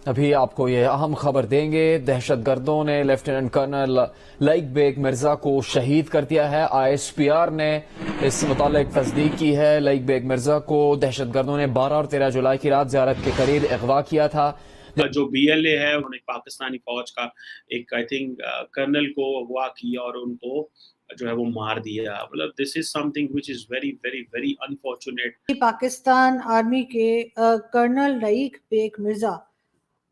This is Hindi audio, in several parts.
अभी आपको ये अहम खबर देंगे। दहशतगर्दों ने लेफ्टिनेंट कर्नल लाइक बेग मिर्जा को शहीद कर दिया है। ISPR ने इस मुतालिक तस्दीक की है। लाइक बेग मिर्जा को दहशतगर्दों ने 12 और 13 जुलाई की रात ज़ियारत के करीब अगवा किया था। जो BLA है उन्होंने पाकिस्तानी फौज का एक आई थिंक कर्नल को अगवा किया और उनको जो है वो मार दिया। मतलब this is something which is very very very unfortunate. Pakistan army के कर्नल रईक बेग मिर्जा,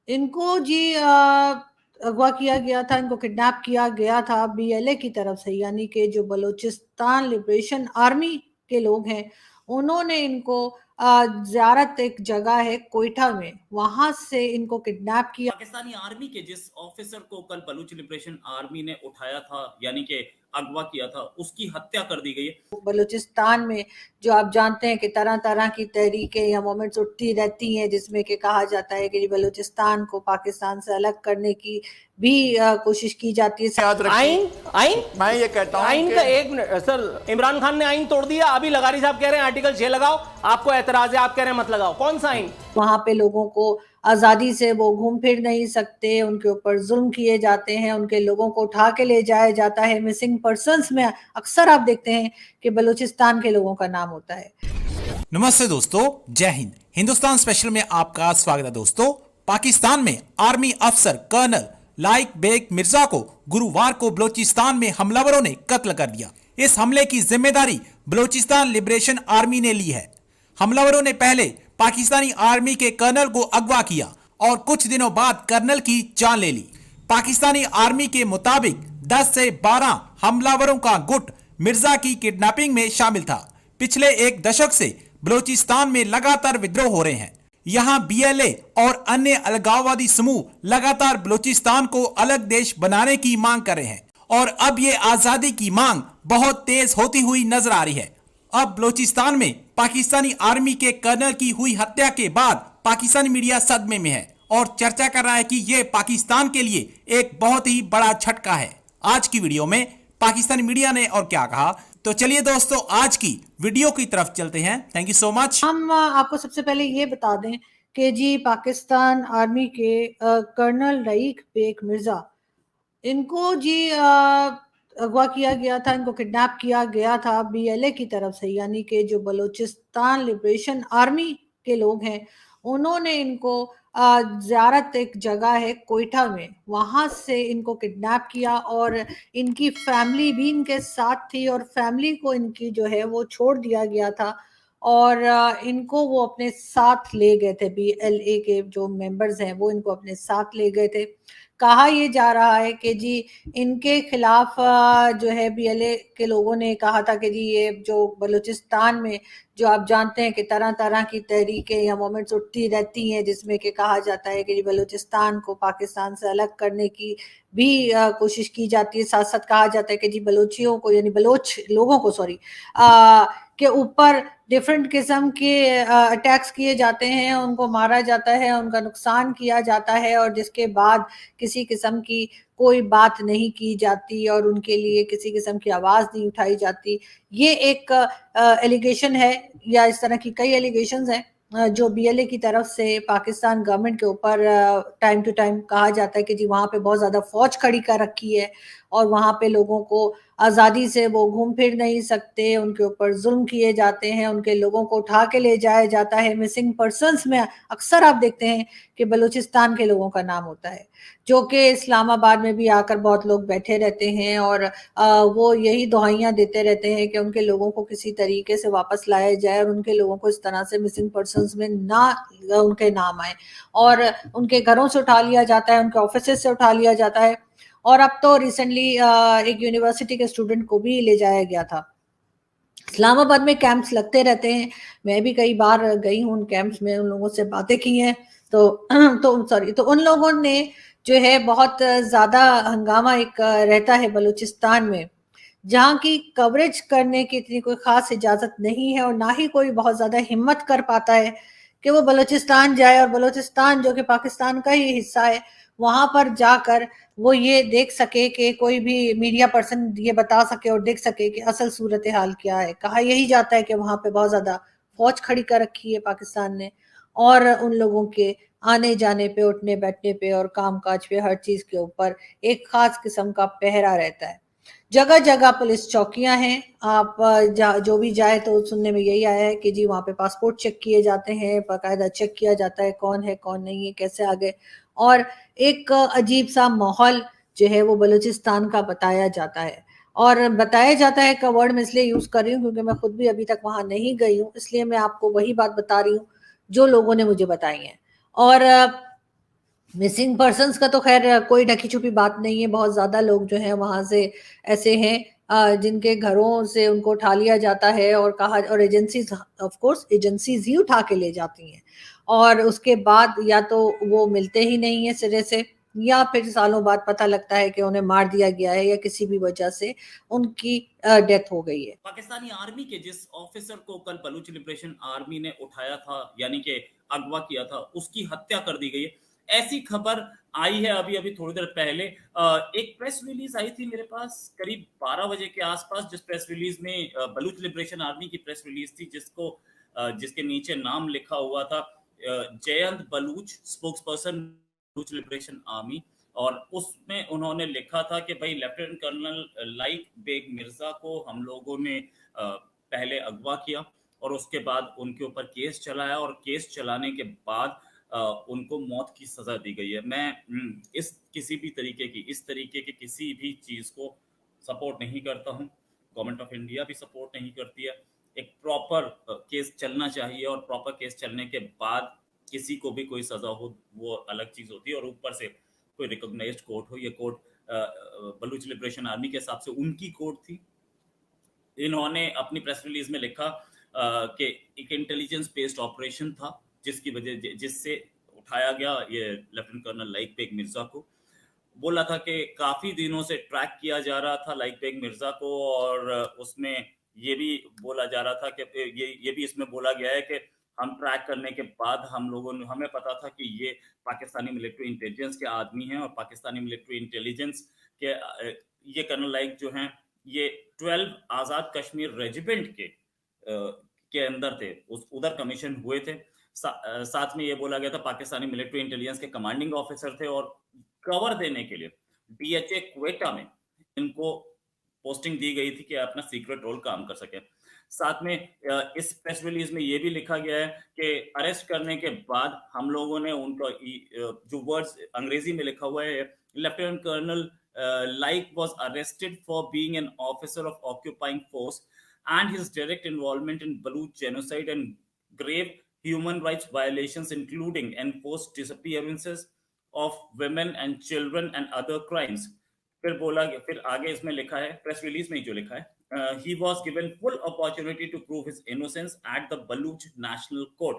इनको जी अगवा किया गया था, इनको किडनैप किया गया था BLA की तरफ से, यानी कि जो बलूचिस्तान लिबरेशन आर्मी के लोग हैं उन्होंने इनको ज़ियारत एक जगह है कोयटा में, वहां से इनको किडनैप किया। पाकिस्तानी आर्मी के जिस ऑफिसर को कल बलूच लिबरेशन आर्मी ने उठाया था यानी कि अगवा किया था, उसकी हत्या कर दी गई है। बलूचिस्तान में जो आप जानते हैं कि तरह तरह की तहरीकें या मूवमेंट्स उठती रहती हैं, जिसमें कि कहा जाता है कि बलूचिस्तान को पाकिस्तान से अलग करने की भी कोशिश की जाती है। आइन मैं ये कहता हूं आइन का एक मिनट सर, इमरान खान ने आइन तोड़ दिया। अभी लगारी साहब कह रहे हैं आर्टिकल 6 लगाओ, आपको एतराज है, आप कह रहे हैं मत लगाओ। कौन सा आइन? वहां पे लोगों को आजादी से वो घूम फिर नहीं सकते, उनके ऊपर जुल्म किए जाते हैं, उनके लोगों को उठा के ले जाया जाता है। मिसिंग पर्सन्स में अक्सर आप देखते हैं कि बलूचिस्तान के लोगों का नाम होता है। नमस्ते दोस्तों, जय हिंद। हिंदुस्तान स्पेशल में आपका स्वागत है। दोस्तों, पाकिस्तान में आर्मी अफसर कर्नल लाइक बेग मिर्जा को गुरुवार को बलूचिस्तान में हमलावरों ने कत्ल कर दिया। इस हमले की जिम्मेदारी बलूचिस्तान लिबरेशन आर्मी ने ली है। हमलावरों ने पहले पाकिस्तानी आर्मी के कर्नल को अगवा किया और कुछ दिनों बाद कर्नल की जान ले ली। पाकिस्तानी आर्मी के मुताबिक 10 से 12 हमलावरों का गुट मिर्जा की किडनैपिंग में शामिल था। पिछले एक दशक से बलूचिस्तान में लगातार विद्रोह हो रहे हैं। यहाँ BLA और अन्य अलगाववादी समूह लगातार बलूचिस्तान को अलग देश बनाने की मांग कर रहे हैं और अब ये आजादी की मांग बहुत तेज होती हुई नजर आ रही है। अब बलूचिस्तान में पाकिस्तानी आर्मी के कर्नल की हुई हत्या के बाद पाकिस्तानी मीडिया सदमे में है और चर्चा कर रहा है कि यह पाकिस्तान के लिए एक बहुत ही बड़ा झटका है। आज की वीडियो में पाकिस्तानी मीडिया ने और क्या कहा, तो चलिए दोस्तों आज की वीडियो की तरफ चलते हैं। Thank you so much. हम आपको सबसे पहले ये बता दें कि जी पाकिस्तान आर्मी के कर्नल रईक बेग मिर्जा, इनको जी अगवा किया गया था, इनको किडनैप किया गया था BLA की तरफ से, यानी कि जो बलूचिस्तान लिबरेशन आर्मी के लोग हैं उन्होंने इनको ज़ियारत एक जगह है कोयटा में, वहां से इनको किडनैप किया और इनकी फैमिली भी इनके साथ थी और फैमिली को इनकी जो है वो छोड़ दिया गया था और इनको वो अपने साथ ले गए थे। BLA के जो मेंबर्स हैं वो इनको अपने साथ ले गए थे। कहा यह जा रहा है कि जी इनके खिलाफ जो है BLA के लोगों ने कहा था कि जी ये जो बलूचिस्तान में जो आप जानते हैं कि तरह तरह की तहरीकें या मूवमेंट्स उठती रहती हैं, जिसमें कि कहा जाता है कि बलूचिस्तान को पाकिस्तान से अलग करने की भी कोशिश की जाती है। साथ साथ कहा जाता है कि जी बलूचियों को यानी बलोच लोगों को के ऊपर डिफरेंट किस्म के अटैक्स किए जाते हैं, उनको मारा जाता है, उनका नुकसान किया जाता है और जिसके बाद किसी किस्म की कोई बात नहीं की जाती और उनके लिए किसी किस्म की आवाज़ नहीं उठाई जाती। ये एक एलिगेशन है या इस तरह की कई एलिगेशंस हैं जो BLA की तरफ से पाकिस्तान गवर्नमेंट के ऊपर टाइम टू टाइम कहा जाता है कि जी वहाँ पे बहुत ज़्यादा फौज खड़ी कर रखी है और वहाँ पे लोगों को आज़ादी से वो घूम फिर नहीं सकते, उनके ऊपर जुल्म किए जाते हैं, उनके लोगों को उठा के ले जाया जाता है। मिसिंग पर्सन्स में अक्सर आप देखते हैं कि बलूचिस्तान के लोगों का नाम होता है, जो कि इस्लामाबाद में भी आकर बहुत लोग बैठे रहते हैं और वो यही दुआइयाँ देते रहते हैं कि उनके लोगों को किसी तरीके से वापस लाया जाए और उनके लोगों को इस तरह से मिसिंग पर्सन्स में ना उनके नाम आए और उनके घरों से उठा लिया जाता है, उनके ऑफिस से उठा लिया जाता है। और अब तो रिसेंटली एक यूनिवर्सिटी के स्टूडेंट को भी ले जाया गया था। इस्लामाबाद में कैंप्स लगते रहते हैं, मैं भी कई बार गई हूँ उन कैंप्स में, उन लोगों से बातें की हैं तो उन लोगों ने जो है बहुत ज़्यादा हंगामा एक रहता है बलूचिस्तान में, जहाँ की कवरेज करने की इतनी कोई ख़ास इजाज़त नहीं है और ना ही कोई बहुत ज़्यादा हिम्मत कर पाता है कि वो बलूचिस्तान जाए और बलूचिस्तान जो कि पाकिस्तान का ही हिस्सा है वहाँ पर जाकर वो ये देख सके कि कोई भी मीडिया पर्सन ये बता सके और देख सके कि असल सूरत हाल क्या है। कहा यही जाता है कि वहाँ पे बहुत ज़्यादा फौज खड़ी कर रखी है पाकिस्तान ने और उन लोगों के आने जाने पे, उठने बैठने पे और काम काज पे, हर चीज के ऊपर एक खास किस्म का पहरा रहता है। जगह जगह पुलिस चौकियां हैं। आप जो भी जाए तो सुनने में यही आया है कि जी वहाँ पे पासपोर्ट चेक किए जाते हैं, बाकायदा चेक किया जाता है कौन है कौन नहीं है, कैसे आगे। और एक अजीब सा माहौल जो है वो बलूचिस्तान का बताया जाता है। और बताया जाता है का वर्ड मैं इसलिए यूज कर रही हूँ क्योंकि मैं खुद भी अभी तक वहां नहीं गई हूँ, इसलिए मैं आपको वही बात बता रही हूँ जो लोगों ने मुझे बताई है। और मिसिंग पर्सन्स का तो खैर कोई ढकी छुपी बात नहीं है। बहुत ज्यादा लोग जो है वहां से ऐसे हैं जिनके घरों से उनको उठा लिया जाता है और कहा, और एजेंसीज ऑफ कोर्स एजेंसीज ही उठा के ले जाती हैं, और उसके बाद या तो वो मिलते ही नहीं है सिरे से, या फिर सालों बाद पता लगता है कि उन्हें मार दिया गया है या किसी भी वजह से उनकी डेथ हो गई है। पाकिस्तानी आर्मी के जिस ऑफिसर को कल बलूच लिबरेशन आर्मी ने उठाया था, यानी कि अगवा किया था, उसकी हत्या कर दी गई है। ऐसी खबर आई है अभी अभी थोड़ी देर पहले। एक प्रेस रिलीज आई थी मेरे पास करीब 12 बजे के आसपास, जिस प्रेस रिलीज में बलूच लिबरेशन आर्मी की प्रेस रिलीज थी, जिसके नीचे नाम लिखा हुआ था Jayant Baloch, spokesperson Baloch liberation army. और उसमें उन्होंने लिखा था कि भाई लेफ्टिनेंट कर्नल लाइक बेग मिर्जा को हम लोगों ने पहले अगवा किया और उसके बाद उनके ऊपर केस चलाया, और केस चलाने के बाद उनको मौत की सजा दी गई है। मैं इस तरीके के किसी भी चीज को सपोर्ट नहीं करता हूँ। गवर्नमेंट ऑफ इंडिया भी सपोर्ट नहीं करती है। एक प्रॉपर केस चलना चाहिए, और प्रॉपर केस चलने के बाद किसी को भी कोई सजा हो वो अलग चीज होती है, और ऊपर से कोई रिकॉग्नाइज्ड कोर्ट हो। ये कोर्ट बलूच लिबरेशन आर्मी के हिसाब से उनकी कोर्ट थी। इन्होंने अपनी प्रेस रिलीज में लिखा कि एक इंटेलिजेंस बेस्ड ऑपरेशन था जिससे उठाया गया ये लेफ्टिनेंट कर्नल लाइक बेग मिर्जा को। बोला था कि काफी दिनों से ट्रैक किया जा रहा था लाइक बेग मिर्जा को, और उसमें ये भी बोला जा रहा था कि ये भी इसमें बोला गया है कि हम ट्रैक करने के बाद हमें पता था कि ये पाकिस्तानी मिलिट्री इंटेलिजेंस के आदमी हैं, और पाकिस्तानी मिलिट्री इंटेलिजेंस के ये कर्नल लाइक जो हैं ये 12 आजाद कश्मीर रेजिमेंट के अंदर थे, उधर कमीशन हुए थे। साथ में ये बोला गया था पाकिस्तानी मिलिट्री इंटेलिजेंस के कमांडिंग ऑफिसर थे, और कवर देने के लिए डीएचए क्वेटा में इनको पोस्टिंग दी गई थी कि अपना सीक्रेट रोल काम कर सके। साथ में इस प्रेस रिलीज में ये भी लिखा गया है कि अरेस्ट करने के बाद हम लोगों ने उनका जो वर्ड्स अंग्रेजी में लिखा हुआ है, lieutenant colonel Laeeq was arrested for being an officer of occupying force and his direct involvement in Baluch genocide and grave human rights violations including enforced disappearances of women and children and other crimes। फिर आगे इसमें लिखा है, प्रेस रिलीज में जो लिखा है, he was given full opportunity to prove his innocence at the Baluch National Court